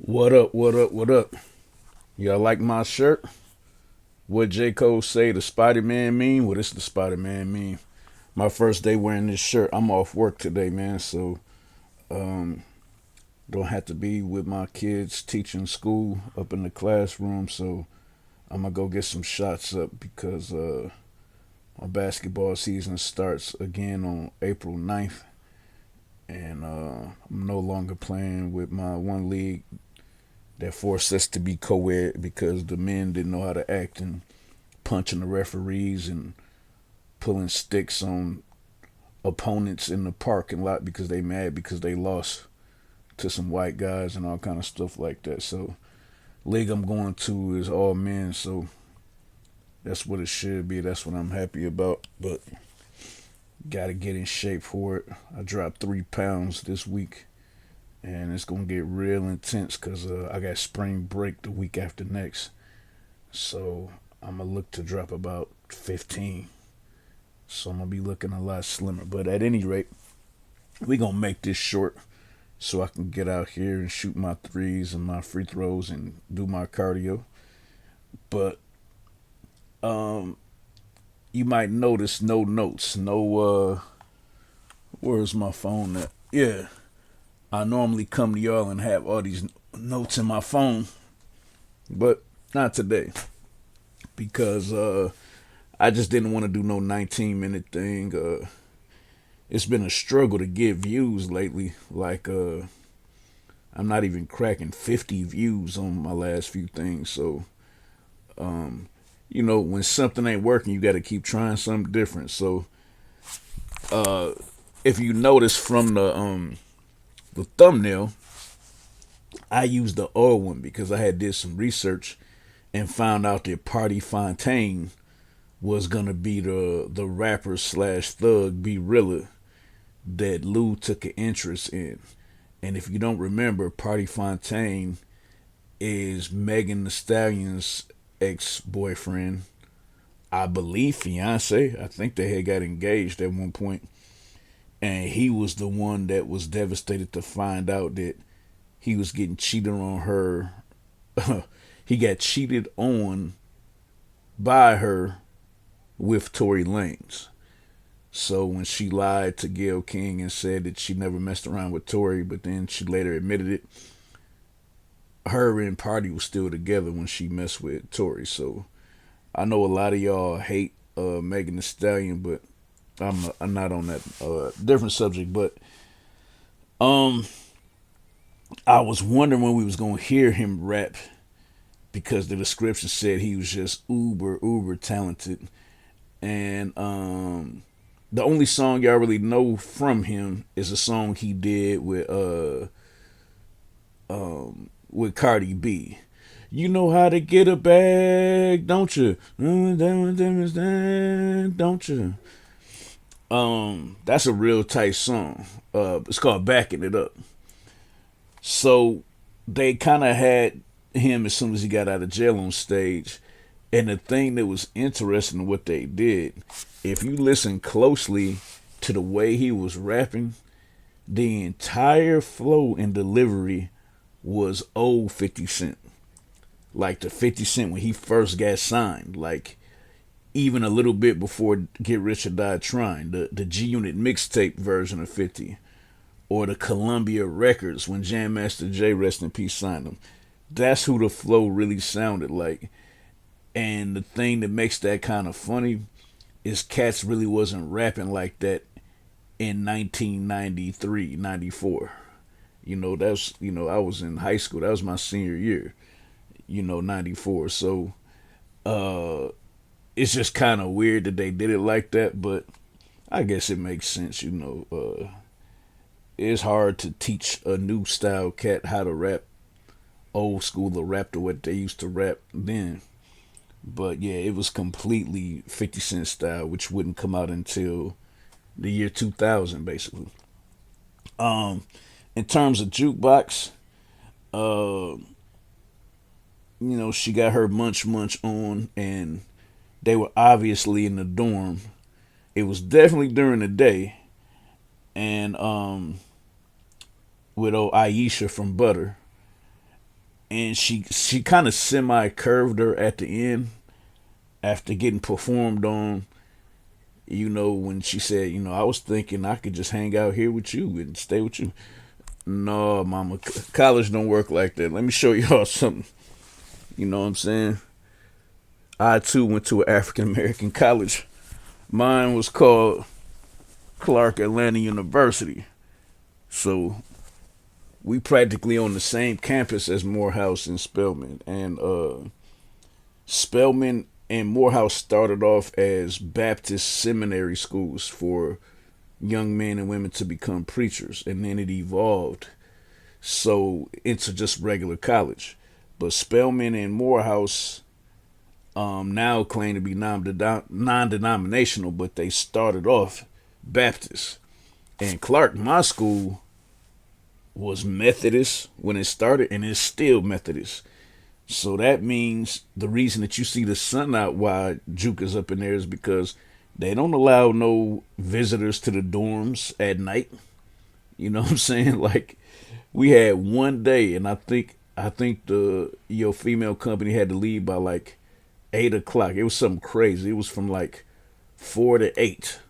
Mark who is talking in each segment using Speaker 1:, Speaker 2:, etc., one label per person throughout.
Speaker 1: What up, what up, what up? Y'all like my shirt? What J. Cole say the Spider-Man meme? Well, this is the Spider-Man meme. My first day wearing this shirt. I'm off work today, man, so um don't have to be with my kids teaching school up in the classroom, so I'm gonna go get some shots up because my basketball season starts again on April 9th, and I'm no longer playing with my one league that forced us to be co-ed because the men didn't know how to act and punching the referees and pulling sticks on opponents in the parking lot because they mad because they lost to some white guys and all kind of stuff like that. So league I'm going to is all men, so that's what it should be. That's what I'm happy about. But gotta get in shape for it. I dropped 3 pounds this week, and it's gonna get real intense because I got spring break the week after next. So I'm gonna look to drop about 15. So I'm gonna be looking a lot slimmer. But at any rate, we gonna make this short so I can get out here and shoot my threes and my free throws and do my cardio. But um, you might notice no notes, no where's my phone at? Yeah, I normally come to y'all and have all these notes in my phone, but not today because I just didn't want to do no 19-minute thing. It's been a struggle to get views lately. Like I'm not even cracking 50 views on my last few things. So um, when something ain't working, you got to keep trying something different. So uh, if you notice from the thumbnail, I used the old one because I had did some research and found out that Party Fontaine was gonna be the rapper slash thug B Rilla that Lou took an interest in. And if you don't remember, Party Fontaine is Megan Thee Stallion's ex boyfriend, I believe fiance. I think they had got engaged at one point, and he was the one that was devastated to find out that he was getting cheated on her. He got cheated on by her with Tory Lanez. So when she lied to Gayle King and said that she never messed around with Tory, but then she later admitted it, her and Party was still together when she messed with Tory. So I know a lot of y'all hate Megan Thee Stallion, but I'm not on that different subject. But um, I was wondering when we was gonna hear him rap because the description said he was just uber talented, and the only song y'all really know from him is a song he did with Cardi B. You know how to get a bag, don't you? Don't you? That's a real tight song. It's called "Backing It Up." So they kind of had him as soon as he got out of jail on stage. And the thing that was interesting what they did, if you listen closely to the way he was rapping, the entire flow and delivery was old 50 Cent. Like the 50 Cent when he first got signed. Like even a little bit before Get Rich or Die Trying. The G Unit mixtape version of 50. Or the Columbia Records when Jam Master Jay, rest in peace, signed them. That's who the flow really sounded like. And the thing that makes that kind of funny is cats really wasn't rapping like that in 1993, 94. I was in high school. That was my senior year, 94. So it's just kind of weird that they did it like that, but I guess it makes sense. It's hard to teach a new style cat how to rap old school or rap to what they used to rap then. But yeah, it was completely 50 Cent style, which wouldn't come out until the year 2000, basically. Um, in terms of Juke Box, uh, she got her munch on, and they were obviously in the dorm. It was definitely during the day, and with old Aisha from Butter, and she kind of semi curved her at the end after getting performed on. When she said, I was thinking I could just hang out here with you and stay with you. No, mama, college don't work like that. Let me show y'all something. You know what I'm saying? I too went to an African American college. Mine was called Clark Atlanta University. So we practically on the same campus as Morehouse and Spelman. And Spelman and Morehouse started off as Baptist seminary schools for young men and women to become preachers, and then it evolved so into just regular college. But Spelman and Morehouse now claim to be non-denominational, but they started off Baptist. And Clark, my school, was Methodist when it started, and it's still Methodist. So that means the reason that you see the sun out while Juke is up in there is because they don't allow no visitors to the dorms at night. You know what I'm saying? Like, we had one day, and I think the your female company had to leave by like 8 o'clock. It was something crazy. It was from like 4 to 8,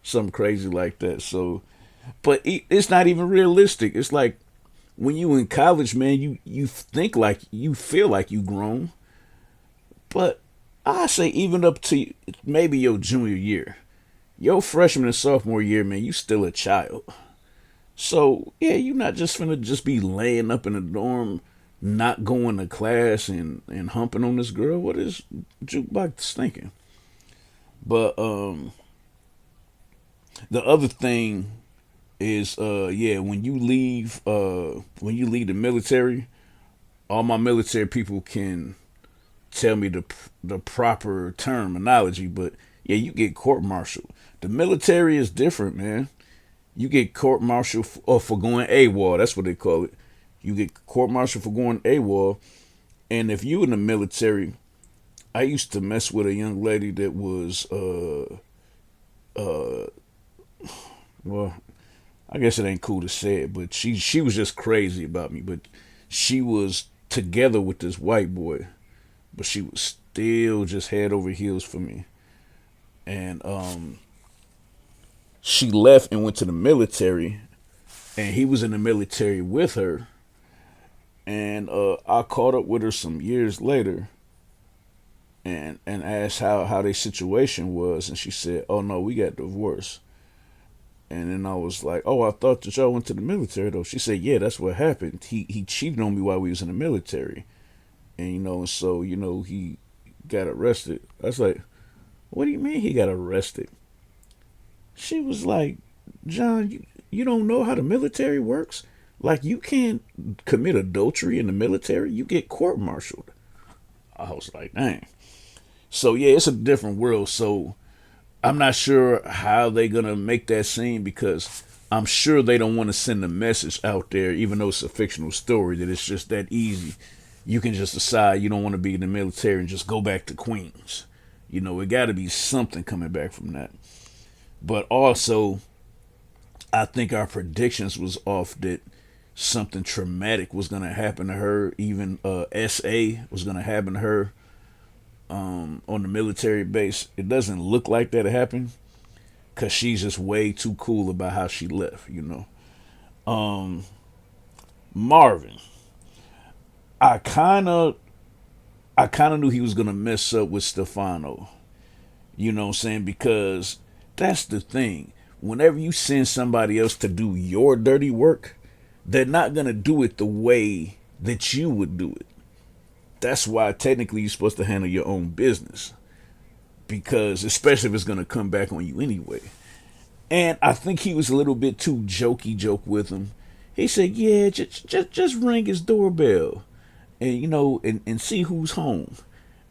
Speaker 1: something crazy like that. So, but it's not even realistic. It's like when you in college, man, you think like you feel like you grown, but I say even up to maybe your junior year, your freshman and sophomore year, man, you still a child. So yeah, you're not just finna just be laying up in the dorm, not going to class and humping on this girl. What is Juke Box thinking? But the other thing is yeah, when you leave the military, all my military people can tell me the proper terminology, but yeah, you get court martialed. The military is different, man. You get court martialed for going AWOL. That's what they call it. You get court martialed for going AWOL. And if you in the military, I used to mess with a young lady that was well, I guess it ain't cool to say it, but she was just crazy about me. But she was together with this white boy, but she was still just head over heels for me. And she left and went to the military, and he was in the military with her. And I caught up with her some years later, and asked how their situation was, and she said, "Oh no, we got divorced." And then I was like, "Oh, I thought that y'all went to the military though." She said, "Yeah, that's what happened. He cheated on me while we was in the military, and so he got arrested." I was like, "What do you mean he got arrested?" She was like, "John, you don't know how the military works? Like, you can't commit adultery in the military. You get court-martialed." I was like, "Dang." So yeah, it's a different world. So I'm not sure how they're gonna make that scene, because I'm sure they don't want to send a message out there, even though it's a fictional story, that it's just that easy. You can just decide you don't want to be in the military and just go back to Queens. It got to be something coming back from that. But also, I think our predictions was off that something traumatic was gonna happen to her. Even SA was gonna happen to her on the military base. It doesn't look like that happened, because she's just way too cool about how she left. Um, Marvin, I kind of I kind of knew he was gonna mess up with Stefano. You know what I'm saying? Because that's the thing. Whenever you send somebody else to do your dirty work, they're not gonna do it the way that you would do it. That's why technically you're supposed to handle your own business. Because especially if it's gonna come back on you anyway. And I think he was a little bit too jokey joke with him. He said, "Yeah, just ring his doorbell, and and see who's home."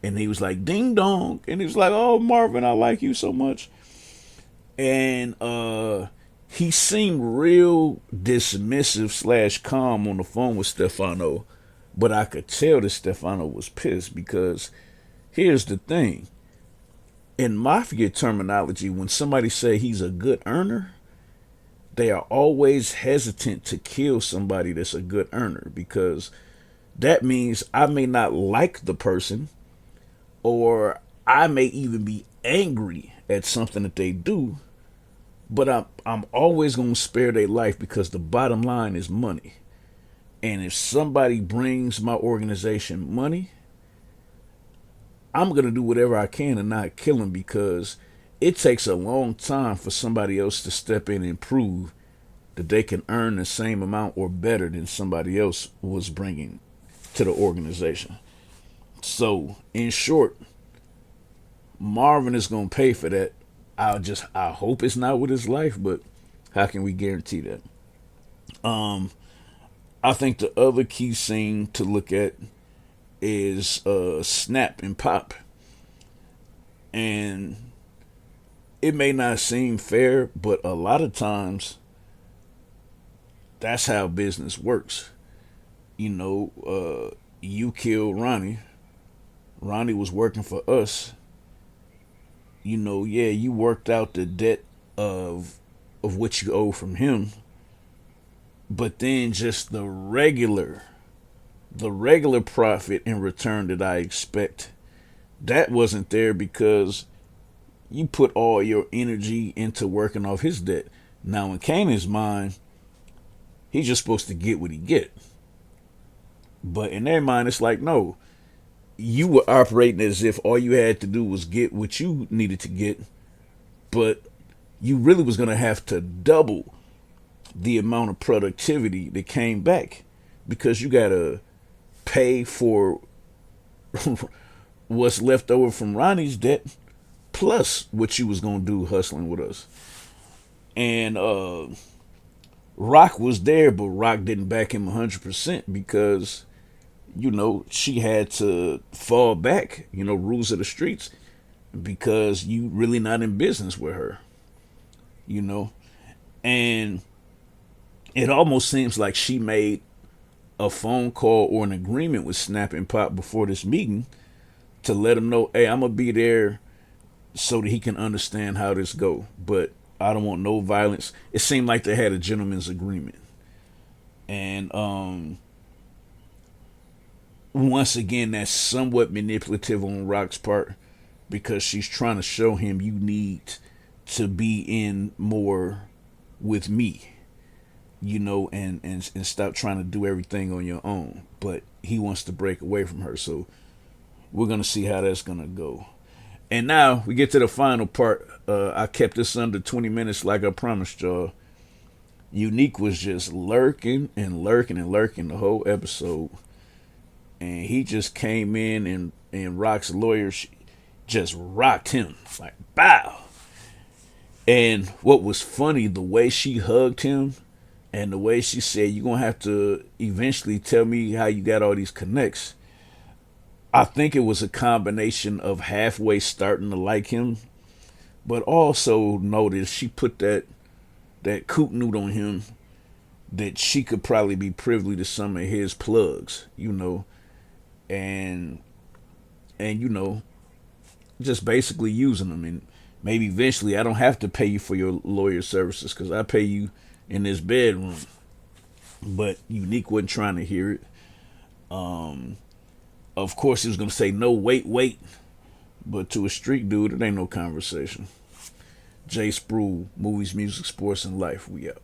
Speaker 1: And he was like, "Ding dong," and he was like, "Oh, Marvin, I like you so much." And he seemed real dismissive slash calm on the phone with Stefano, but I could tell that Stefano was pissed, because here's the thing: in mafia terminology, when somebody say he's a good earner, they are always hesitant to kill somebody that's a good earner, because that means I may not like the person, or I may even be angry at something that they do, but I'm always gonna spare their life because the bottom line is money. And if somebody brings my organization money, I'm gonna do whatever I can to not kill them, because it takes a long time for somebody else to step in and prove that they can earn the same amount or better than somebody else was bringing to the organization. So, in short, Marvin is gonna pay for that. I hope it's not with his life, but how can we guarantee that? Um, I think the other key scene to look at is Snap and Pop, and it may not seem fair, but a lot of times that's how business works. You killed Ronnie. Ronnie was working for us. Yeah, you worked out the debt of what you owe from him, but then just the regular profit in return that I expect, that wasn't there because you put all your energy into working off his debt. Now in Kanan's mind, he's just supposed to get what he get. But in their mind, it's like, no, you were operating as if all you had to do was get what you needed to get, but you really was going to have to double the amount of productivity that came back, because you got to pay for what's left over from Ronnie's debt plus what you was going to do hustling with us. And Rock was there, but Rock didn't back him 100% because she had to fall back, rules of the streets, because you really not in business with her, you know. And it almost seems like she made a phone call or an agreement with Snap and Pop before this meeting to let him know, hey, I'm gonna be there so that he can understand how this go, but I don't want no violence. It seemed like they had a gentleman's agreement. And once again, that's somewhat manipulative on Rock's part, because she's trying to show him you need to be in more with me, and stop trying to do everything on your own. But he wants to break away from her, so we're gonna see how that's gonna go. And now we get to the final part. I kept this under 20 minutes like I promised y'all. Unique was just lurking and lurking and lurking the whole episode. And he just came in, and Rock's lawyer just rocked him. Like, bow. And what was funny, the way she hugged him and the way she said, you're going to have to eventually tell me how you got all these connects. I think it was a combination of halfway starting to like him, but also noticed she put that coot noot on him that she could probably be privy to some of his plugs, and just basically using them. And maybe eventually I don't have to pay you for your lawyer services because I pay you in this bedroom. But Unique wasn't trying to hear it. Of course he was going to say, no, wait. But to a street dude, it ain't no conversation. Jay Sproul, movies, music, sports, and life. We out.